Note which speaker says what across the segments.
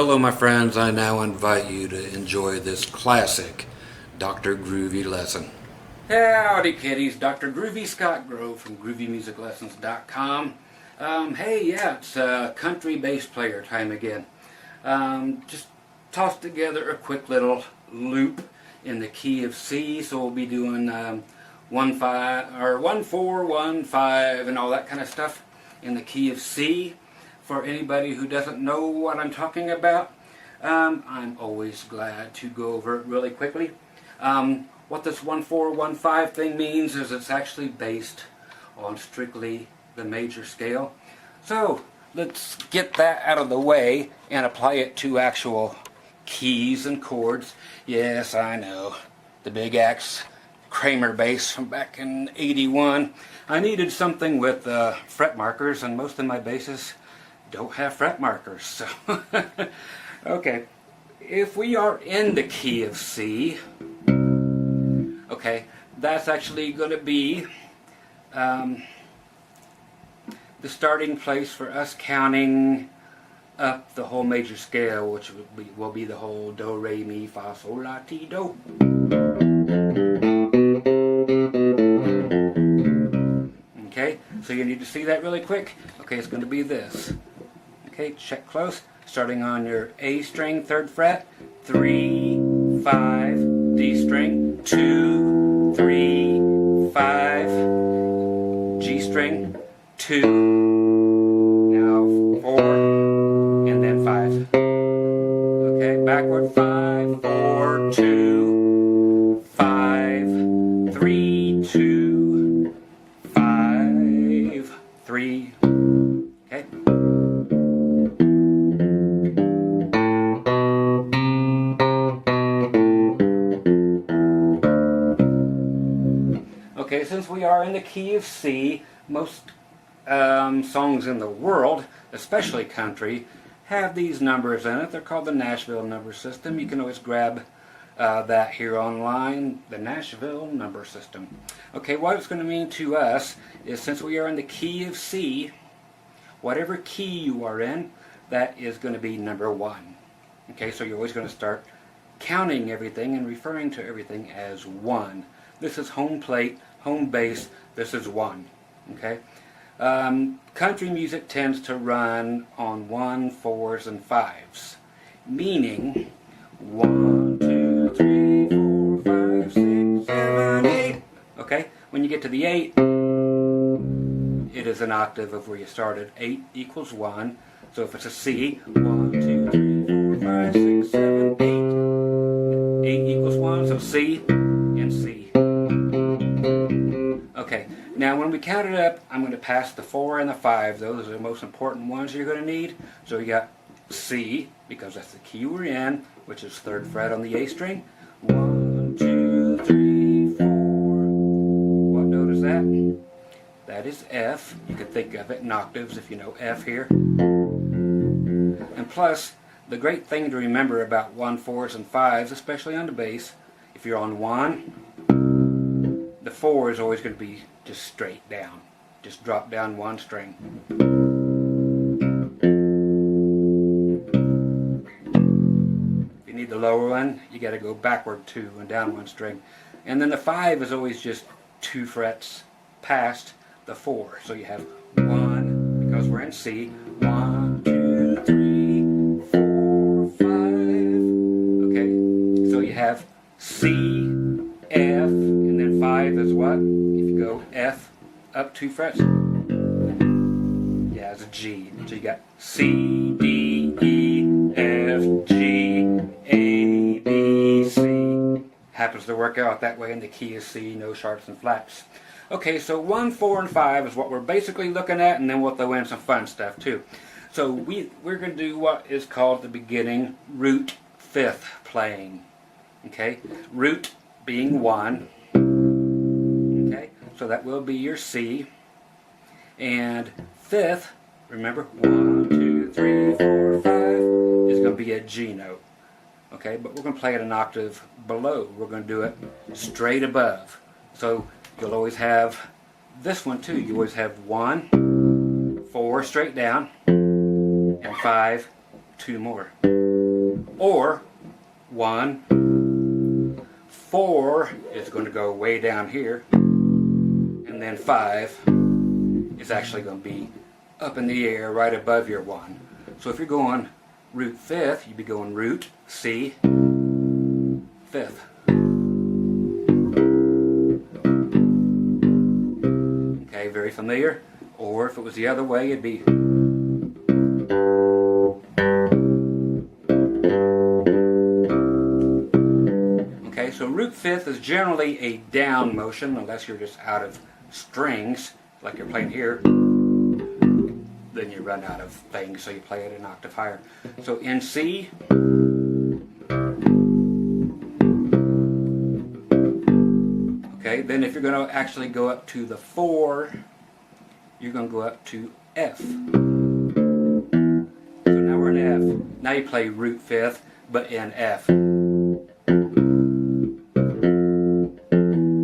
Speaker 1: Hello my friends, I now invite you to enjoy this classic Dr. Groovy lesson. Howdy kiddies, Dr. Groovy Scott Grove from GroovyMusicLessons.com. Hey, yeah, it's country bass player time again. Just tossed together a quick little loop in the key of C, so we'll be doing 1-5 or 1-4, 1-5 and all that kind of stuff in the key of C. For anybody who doesn't know what I'm talking about, I'm always glad to go over it really quickly. What this 1-4, 1-5 thing means is it's actually based on strictly the major scale. So let's get that out of the way and apply it to actual keys and chords. Yes, I know, the Big Axe Kramer bass from back in '81. I needed something with fret markers, and most of my basses don't have fret markers. So okay, if we are in the key of C, okay, that's actually going to be the starting place for us counting up the whole major scale, which will be the whole do, re, mi, fa, sol, la, ti, do. Okay, so you need to see that really quick. Okay, it's going to be this. Okay, check close. Starting on your A string, 3rd fret, 3, 5, D string, 2, 3, 5, G string, 2, now 4, and then 5. Okay, backward, 5, 4, 2, 5, 3, 2, 5, 3. Okay. Okay, since we are in the key of C, most songs in the world, especially country, have these numbers in it. They're called the Nashville number system. You can always grab that here online, the Nashville number system. Okay, what it's going to mean to us is since we are in the key of C, whatever key you are in, that is going to be number 1. Okay, so you're always going to start counting everything and referring to everything as 1. This is home plate, home base, this is 1. Okay? Country music tends to run on 1, 4s, and 5s, meaning 1, 2, 3, 4, 5, 6, 7, 8. Okay? When you get to the 8, it is an octave of where you started. 8 equals 1. So if it's a C, 1, 2, 3, 4, 5, 6, 7, 8. 8 equals 1, so C and C. Okay, now when we count it up, I'm going to pass the 4 and the 5. Those are the most important ones you're going to need. So you got C, because that's the key we're in, which is 3rd fret on the A string. 1, 2, 3, 4. What note is that? That is F. You can think of it in octaves if you know F here. And plus, the great thing to remember about 1, 4s, and 5s, especially on the bass, if you're on 1, the 4 is always going to be just straight down. Just drop down 1 string. If you need the lower one, you got to go backward 2 and down 1 string. And then the 5 is always just 2 frets past the 4. So you have 1, because we're in C, 1, 2, 3, 4, 5. Okay, so you have C, F, and then 5 is what? If you go F up 2 frets, yeah, it's a G. So you got C, D, E, F, G, A, B, C. Happens to work out that way in the key of C, no sharps and flats. Okay, so 1, 4, and 5 is what we're basically looking at, and then we'll throw in some fun stuff too. So we're going to do what is called the beginning root 5th playing. Okay, root being 1. Okay, so that will be your C. And 5th, remember, 1, 2, 3, 4, 5 is going to be a G note. Okay, but we're going to play it an octave below. We're going to do it straight above. So you'll always have this one too. You always have 1, 4 straight down, and 5, 2 more. Or 1, 4 is going to go way down here, and then 5 is actually going to be up in the air right above your 1. So if you're going root 5th, you'd be going root, C, 5th. Okay, very familiar. Or if it was the other way, it'd be okay, so root 5th is generally a down motion, unless you're just out of strings, like you're playing here. Then you run out of things, so you play it an octave higher. So in C, okay, then if you're going to actually go up to the 4, you're going to go up to F. So now we're in F. Now you play root 5th, but in F.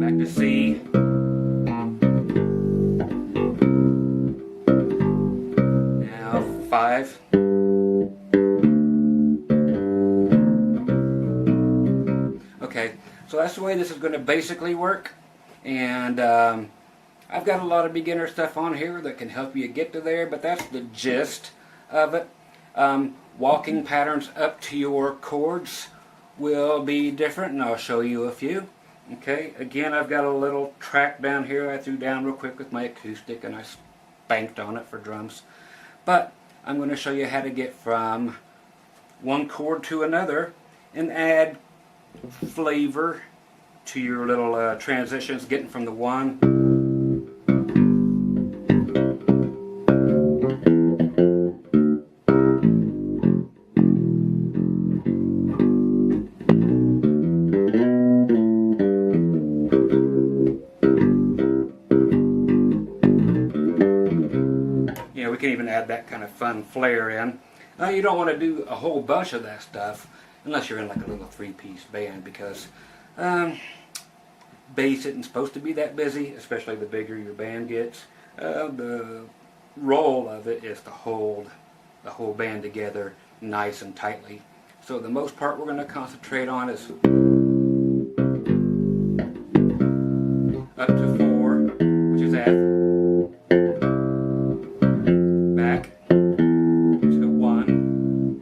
Speaker 1: Back to C. Now 5. Okay, so that's the way this is going to basically work. And I've got a lot of beginner stuff on here that can help you get to there, but that's the gist of it. Walking patterns up to your chords will be different, and I'll show you a few. Okay, again, I've got a little track down here I threw down real quick with my acoustic, and I spanked on it for drums. But I'm going to show you how to get from one chord to another and add flavor to your little transitions, getting from the 1 we can even add that kind of fun flair in. You don't want to do a whole bunch of that stuff unless you're in like a little 3-piece band, because bass isn't supposed to be that busy, especially the bigger your band gets. The role of it is to hold the whole band together nice and tightly. So the most part we're going to concentrate on is up to 4, which is F. Back to 1.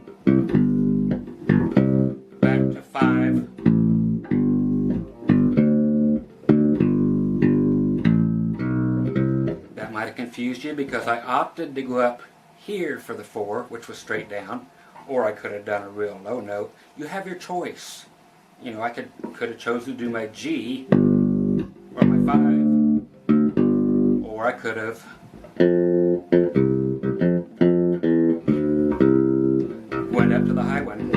Speaker 1: Back to 5. That might have confused you because I opted to go up here for the 4, which was straight down, or I could have done a real low note. You have your choice. You know, I could have chosen to do my G or my 5, or I could have went up to the high one.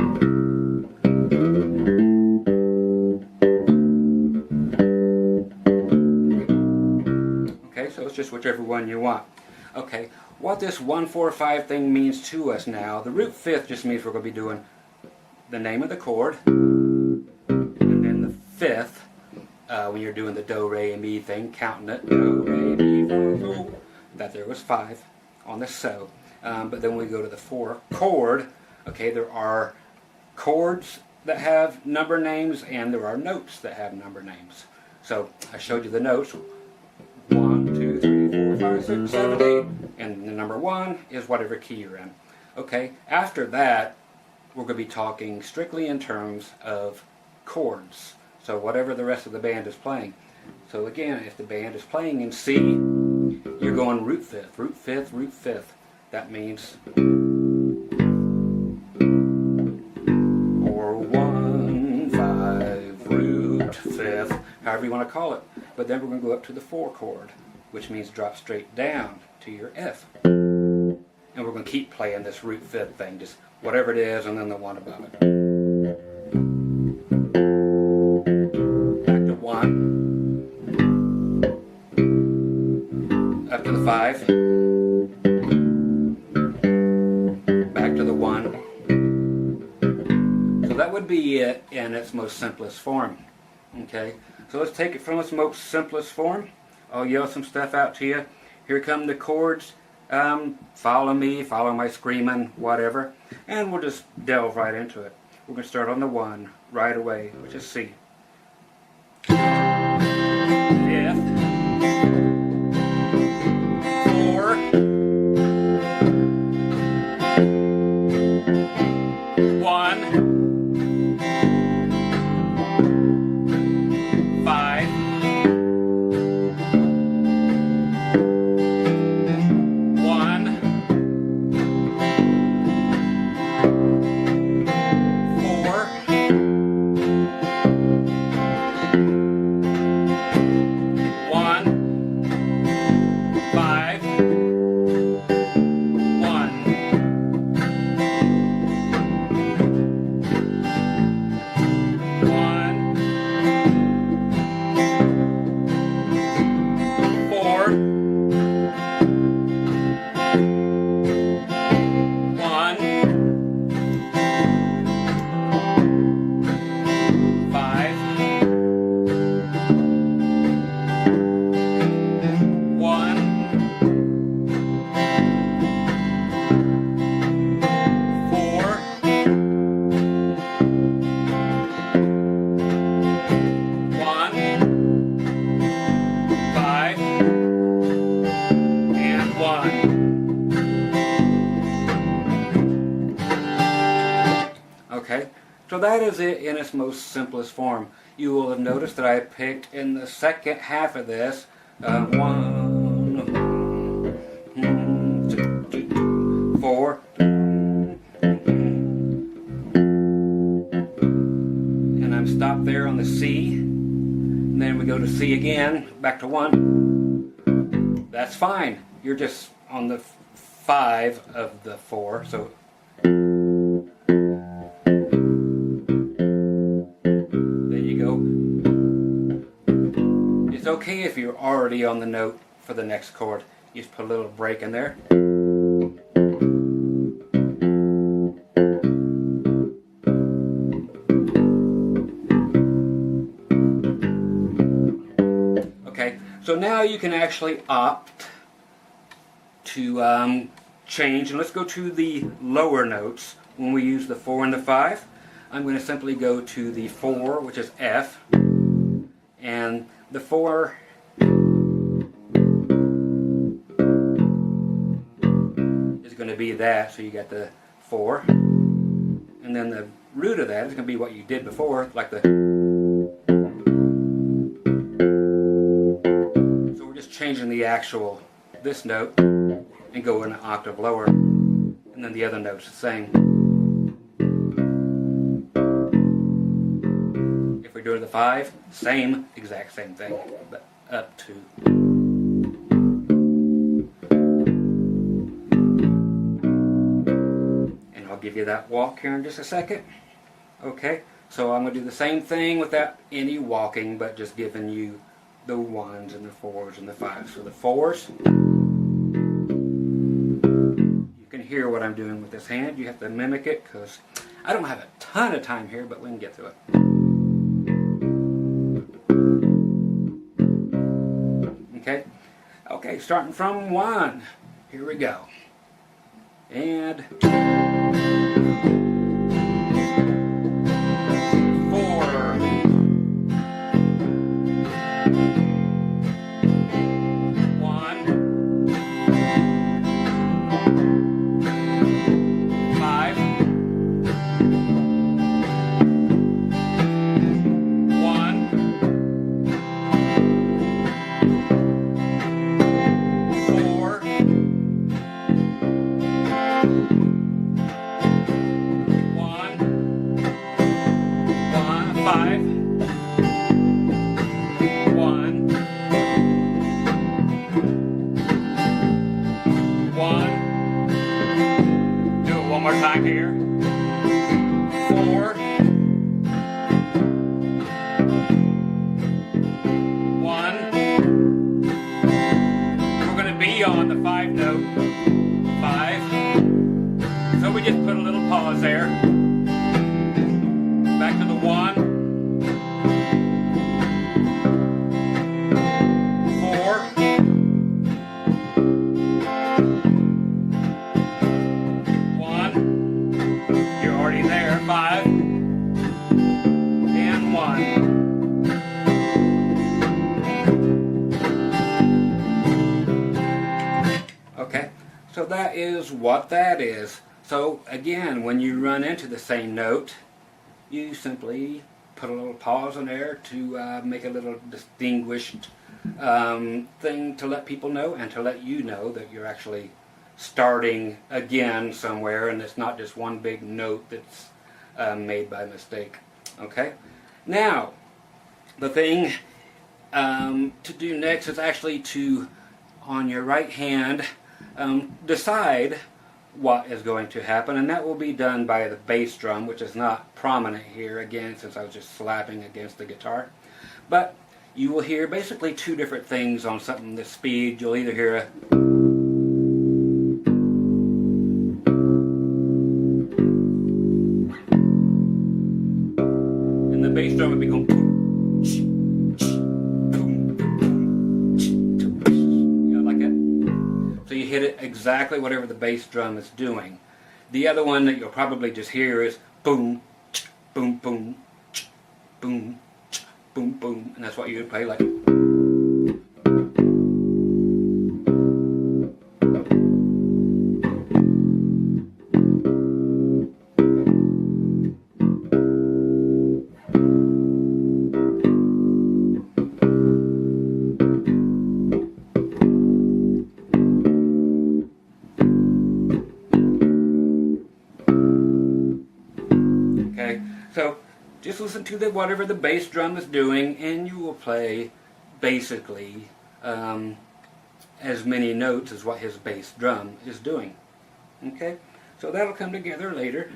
Speaker 1: Okay, so it's just whichever one you want. Okay, what this 1, 4, 5 thing means to us now, the root 5th just means we're going to be doing the name of the chord, and then the 5th, when you're doing the do, re, and mi thing, counting it, do, re, mi, fa, sol, that there was 5 on the so. But then we go to the 4 chord. Okay, there are chords that have number names, and there are notes that have number names. So I showed you the notes. 1, 2, 3, 4, 5, 6, 7, 8, and the number 1 is whatever key you're in. Okay, after that, we're going to be talking strictly in terms of chords. So whatever the rest of the band is playing. So again, if the band is playing in C, you're going root 5th, root 5th, root 5th. That means or 1, 5, root 5th, however you want to call it. But then we're going to go up to the 4 chord, which means drop straight down to your F. And we're going to keep playing this root 5th thing, just whatever it is, and then the 1 above it. Back to 1. Up to the 5. Back to the 1. So that would be it in its most simplest form. Okay, so let's take it from its most simplest form. I'll yell some stuff out to you. Here come the chords. Follow me, follow my screaming, whatever. And we'll just delve right into it. we're going to start on the 1 right away, which is C. 5th, 4, 1, 5, 1, 4, 1, 5, 1. Okay, so that is it in its most simplest form. You will have noticed that I picked in the second half of this 1, 2, 4, and I'm stopped there on the C, and then we go to C again, back to 1. That's fine. You're just on the 5 of the 4, so it's okay if you're already on the note for the next chord. You just put a little break in there. Okay, so now you can actually opt to change, and let's go to the lower notes when we use the 4 and the 5. I'm going to simply go to the 4, which is F, and the 4 is going to be that, so you got the 4, and then the root of that is going to be what you did before, like the. So we're just changing the actual, this note, and go an octave lower, and then the other note's the same. If we're doing the 5, exact same thing, but up to. And I'll give you that walk here in just a second. Okay, so I'm going to do the same thing without any walking, but just giving you the 1s and the 4s and the 5s. So the 4s, you can hear what I'm doing with this hand. You have to mimic it because I don't have a ton of time here, but we can get through it. Okay, starting from 1. Here we go. And 4. 1. 5. 1. 4. 5, 1, that is what that is. So again, when you run into the same note, you simply put a little pause in there to make a little distinguished thing to let people know, and to let you know that you're actually starting again somewhere, and it's not just one big note that's made by mistake. Okay? Now, the thing to do next is actually to, on your right hand, decide what is going to happen, and that will be done by the bass drum, which is not prominent here, again, since I was just slapping against the guitar. But you will hear basically two different things on something this speed. You'll either hear a and the bass drum would be going like that. So you hit it exactly whatever the bass drum is doing. The other one that you'll probably just hear is boom, boom, boom, boom, boom, boom, and that's what you would play like. Okay, so just listen to whatever the bass drum is doing, and you will play basically as many notes as what his bass drum is doing. Okay, so that'll come together later.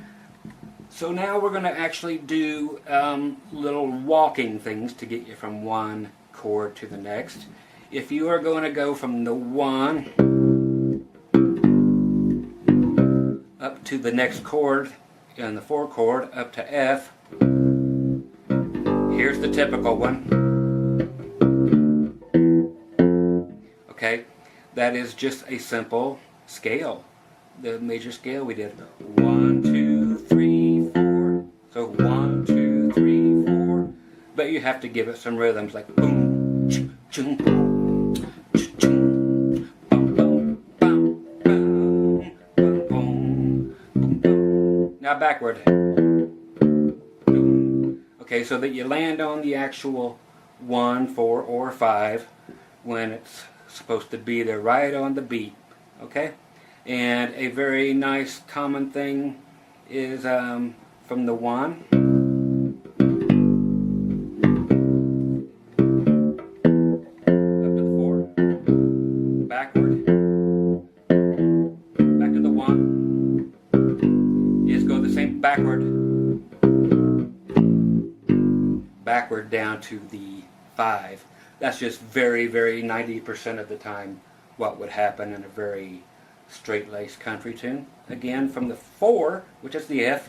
Speaker 1: So now we're going to actually do little walking things to get you from one chord to the next. If you are going to go from the 1 up to the next chord, and the 4 chord up to F, here's the typical one. Okay, that is just a simple scale. The major scale we did 1, 2, 3, 4. So 1, 2, 3, 4. But you have to give it some rhythms like boom, chung, boom, chung, boom, boom, boom, boom, boom, boom, boom. Now backward. Okay, so that you land on the actual 1, 4, or 5 when it's supposed to be there right on the beat. Okay? And a very nice common thing is from the 1 up to the 4, backward, back to the 1, is go the same backward down to the 5. That's just very 90% of the time what would happen in a very straight-laced country tune. Again, from the 4, which is the F,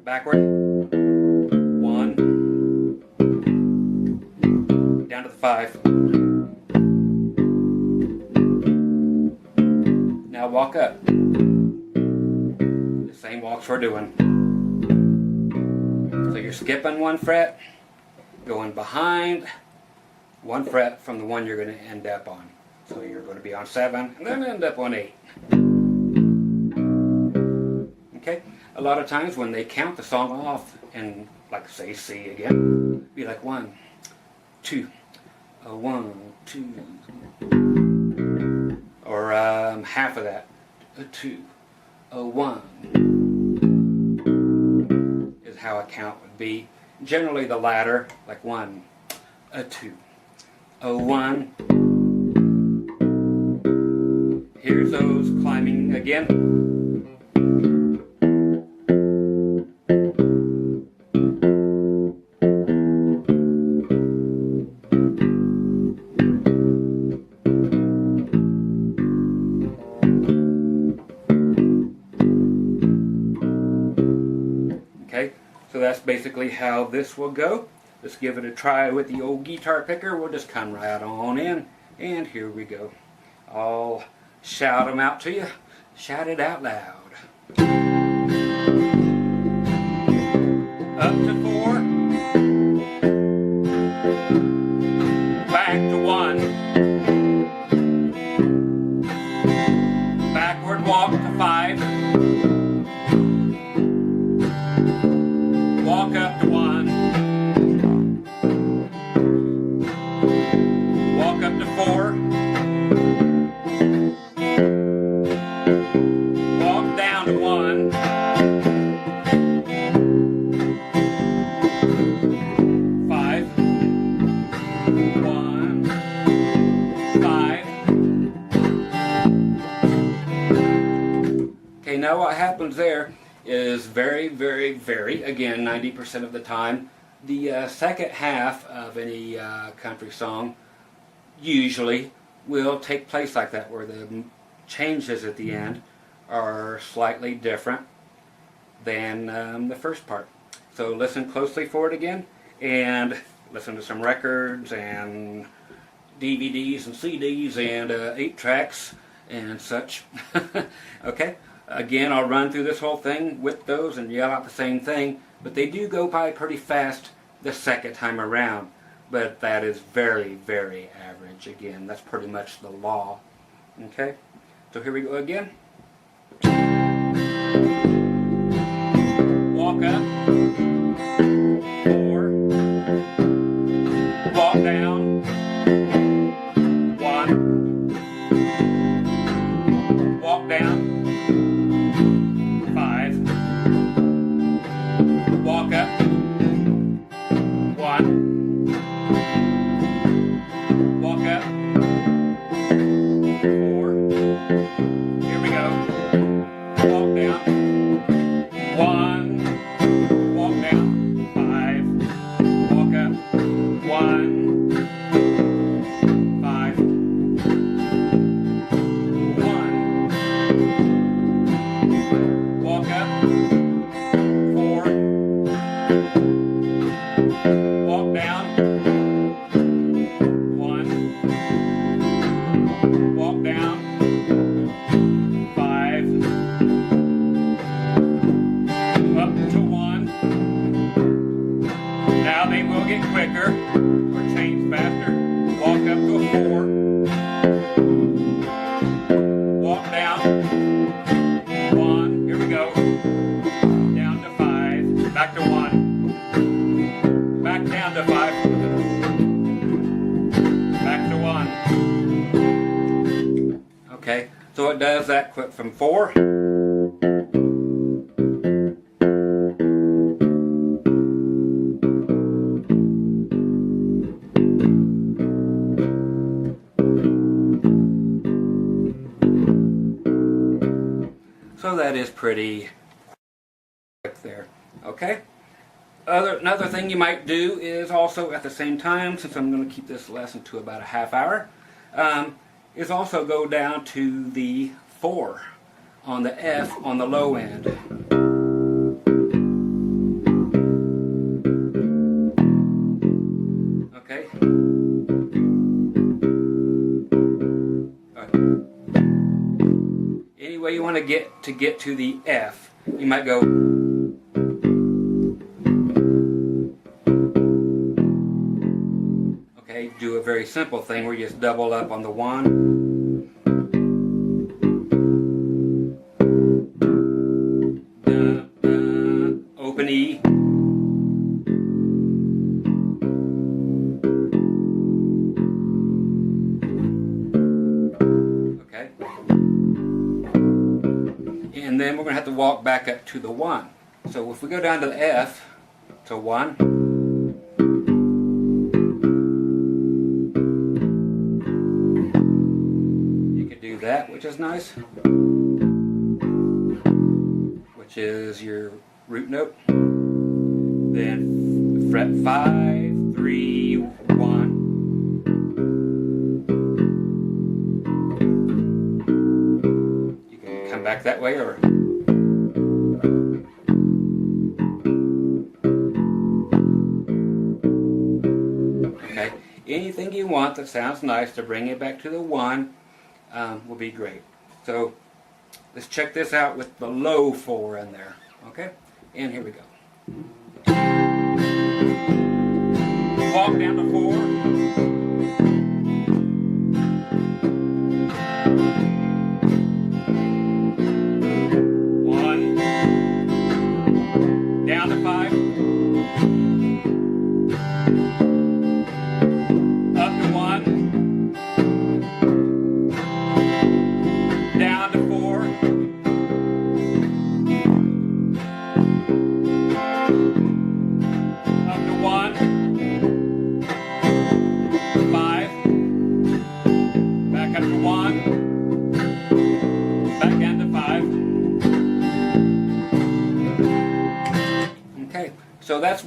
Speaker 1: backward, 1, down to the 5. Now walk up. The same walks we're doing. So you're skipping 1 fret, going behind 1 fret from the one you're going to end up on. So you're going to be on 7 and then end up on 8. Okay? A lot of times when they count the song off and, like, say C again, be like 1, 2, 1, 2, or half of that, 2, 1. How a count would be. Generally the latter, like 1, 2, 1. Here's those climbing again. Okay, so that's basically how this will go. Let's give it a try with the old guitar picker. We'll just come right on in, and here we go. I'll shout them out to you. Shout it out loud. Up to 4. Back to 1. what happens there is very, again, 90% of the time, the second half of any country song usually will take place like that, where the changes at the end are slightly different than the first part. So listen closely for it again, and listen to some records and DVDs and CDs and 8-tracks and such. Okay? Again, I'll run through this whole thing with those and yell out the same thing, but they do go by pretty fast the second time around. But that is very, very average. Again, that's pretty much the law. Okay? So here we go again. Walk up. 4. Walk down. 1. Walk down. 5. Walk up. 1. Walk up. 4. Here we go. Walk down. 1. Walk down. 5. Walk up. 1. 5. 1. Walk up. 4. Walk down. 1. Walk down. 5. Up to 1. Now they will get quicker or change faster. Walk up to a 4. Walk down. 1. Here we go. Down to 5. Back to 1. Back down to 5. Back to 1. Okay, so it does that quick from 4. So that is pretty quick there. Okay? Another thing you might do is also at the same time, since I'm going to keep this lesson to about a half hour, is also go down to the 4 on the F on the low end. Okay? Any way you want to get to the F, you might go. Okay, do a very simple thing where you just double up on the 1. Open E. Okay. And then we're going to have to walk back up to the 1. So if we go down to the F, to 1. You can do that, which is nice. Which is your root note. Then fret 5, 3, 1. You can come back that way or okay. Anything you want that sounds nice to bring it back to the 1 will be great. So let's check this out with the low 4 in there. Okay? And here we go. Walk down to 4. 1. Down to 5. Up to 1. Down to 4.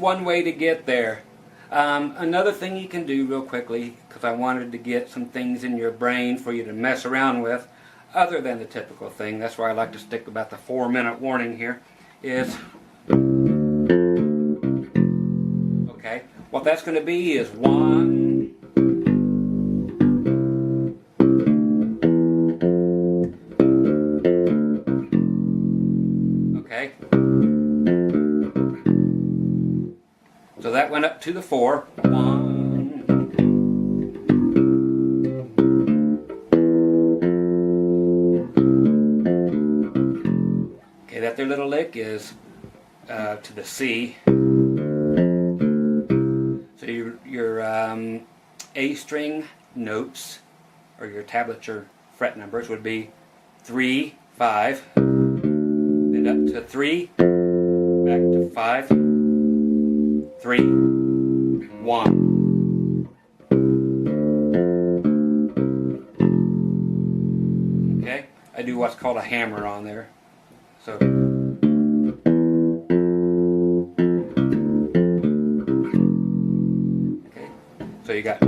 Speaker 1: one way to get there. Another thing you can do real quickly, because I wanted to get some things in your brain for you to mess around with, other than the typical thing, that's why I like to stick about the 4-minute warning here, is, okay, what that's going to be is 1, okay, so that went up to the 4, 1, okay, that there little lick is to the C. So your A string notes, or your tablature fret numbers, would be 3, 5, then up to 3, back to 5, 3, 1. Okay, I do what's called a hammer on there. So okay, so you got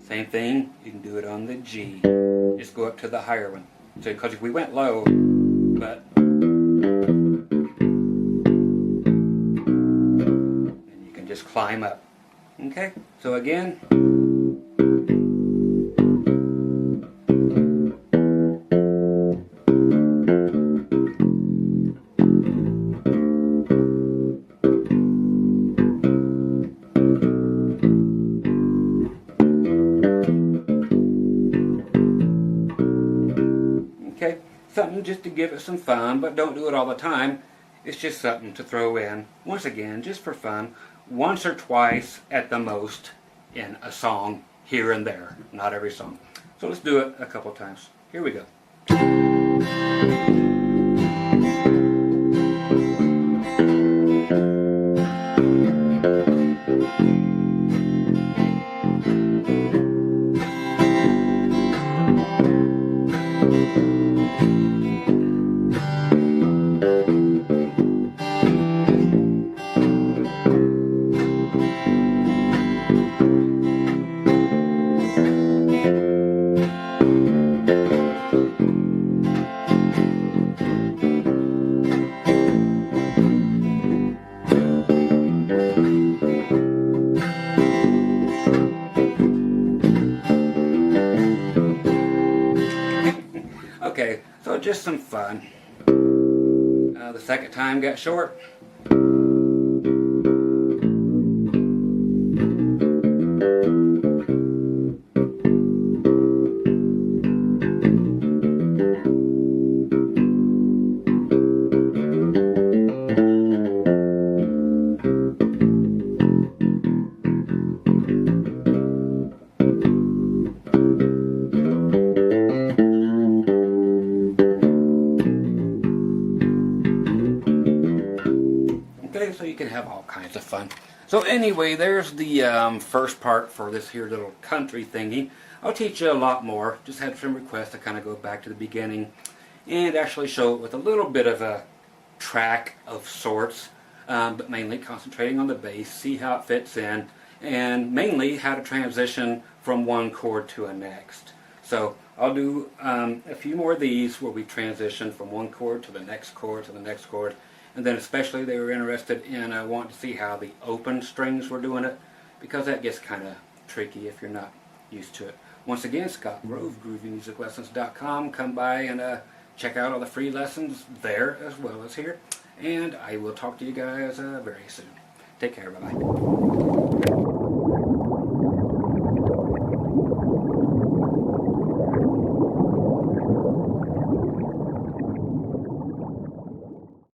Speaker 1: same thing, you can do it on the G. Just go up to the higher one. So, because if we went low, but and you can just climb up. Okay, so again. Okay, something just to give it some fun, but don't do it all the time. It's just something to throw in, once again, just for fun, once or twice at the most in a song, here and there, not every song. So let's do it a couple times. Here we go. Okay, so just some fun. The second time got short. Okay, so you can have all kinds of fun. So anyway, there's the first part for this here little country thingy. I'll teach you a lot more. Just had some requests to kind of go back to the beginning and actually show it with a little bit of a track of sorts, but mainly concentrating on the bass, see how it fits in, and mainly how to transition from one chord to a next. So I'll do a few more of these where we transition from one chord to the next chord to the next chord. And then especially they were interested in wanting to see how the open strings were doing it, because that gets kind of tricky if you're not used to it. Once again, Scott Grove, GroovyMusicLessons.com. Come by and check out all the free lessons there as well as here. And I will talk to you guys very soon. Take care. Bye-bye.